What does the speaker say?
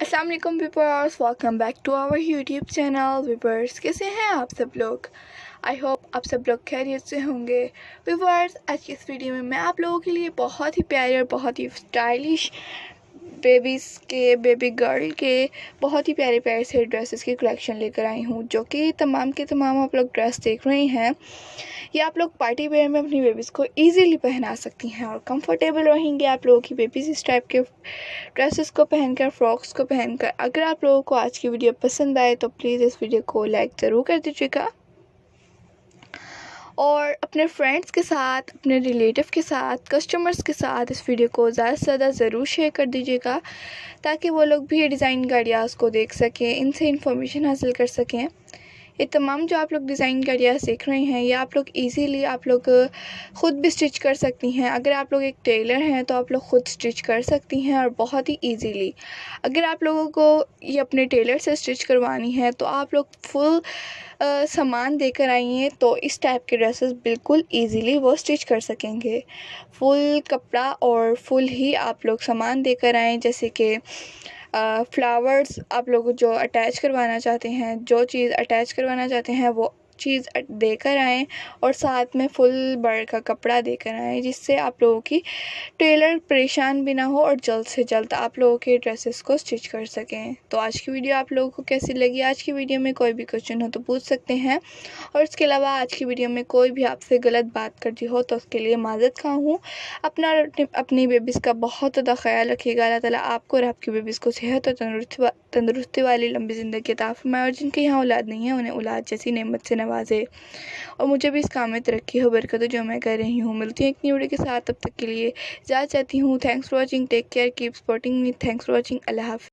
अस्सलाम वालेकुम viewers, welcome back to our YouTube channel. Viewers, कैसे हैं आप सब लोग? आई होप आप सब लोग खैरियत से होंगे। व्यूअर्स, आज की इस वीडियो में मैं आप लोगों के लिए बहुत ही प्यारे और बहुत ही स्टाइलिश बेबी गर्ल के बहुत ही प्यारे प्यारे से ड्रेसेस की कलेक्शन लेकर आई हूँ, जो कि तमाम के तमाम आप लोग ड्रेस देख रहे हैं। ये आप लोग पार्टी वेयर में अपनी बेबीज़ को इजीली पहना सकती हैं और कंफर्टेबल रहेंगे आप लोगों की बेबीज़ इस टाइप के ड्रेसेस को पहनकर, फ्रॉक्स को पहनकर। अगर आप लोगों को आज की वीडियो पसंद आए तो प्लीज़ इस वीडियो को लाइक ज़रूर कर दीजिएगा और अपने फ्रेंड्स के साथ, अपने रिलेटिव के साथ, कस्टमर्स के साथ इस वीडियो को ज़्यादा से ज़्यादा ज़रूर शेयर कर दीजिएगा, ताकि वो लोग भी ये डिज़ाइन के आइडियाज़ को देख सकें, इनसे इंफॉर्मेशन हासिल कर सकें। ये तमाम जो आप लोग डिज़ाइन के आइडियाज़ देख रहे हैं, ये आप लोग इजीली आप लोग ख़ुद भी स्टिच कर सकती हैं। अगर आप लोग एक टेलर हैं तो आप लोग ख़ुद स्टिच कर सकती हैं और बहुत ही इजीली। अगर आप लोगों को ये अपने टेलर से स्टिच करवानी है तो आप लोग फुल सामान देकर आइए, तो इस टाइप के ड्रेसेस बिल्कुल इजीली वो स्टिच कर सकेंगे। फुल कपड़ा और फुल ही आप लोग सामान देकर आएँ, जैसे कि फ्लावर्स आप लोग जो अटैच करवाना चाहते हैं, जो चीज़ अटैच करवाना चाहते हैं वो चीज़ देकर आएँ और साथ में फुल बर्ड का कपड़ा देकर आएँ, जिससे आप लोगों की टेलर परेशान भी ना हो और जल्द से जल्द आप लोगों के ड्रेसेस को स्टिच कर सकें। तो आज की वीडियो आप लोगों को कैसी लगी? आज की वीडियो में कोई भी क्वेश्चन हो तो पूछ सकते हैं, और इसके अलावा आज की वीडियो में कोई भी आपसे गलत बात कर दी हो तो उसके लिए माज़रत ख़्वाह हूँ। अपनी बेबीज़ का बहुत ज़्यादा ख्याल रखिएगा। अल्लाह ताला आपको और आपकी बेबीज़ को सेहत और तंदुरुस्ती वाली लंबी ज़िंदगी अता फरमाए, और जिनके यहाँ औलाद नहीं है उन्हें औलाद जैसी नेमत से नवाजे, और मुझे भी इस काम में तरक्की हो, बरकत हो जो मैं कर रही हूँ। मिलती हूँ एक नई वीडियो के साथ, तब तक के लिए इजाज़त चाहती हूँ। Thanks for watching, take care, keep supporting me. Thanks for watching. अल्लाह हाफ़िज़।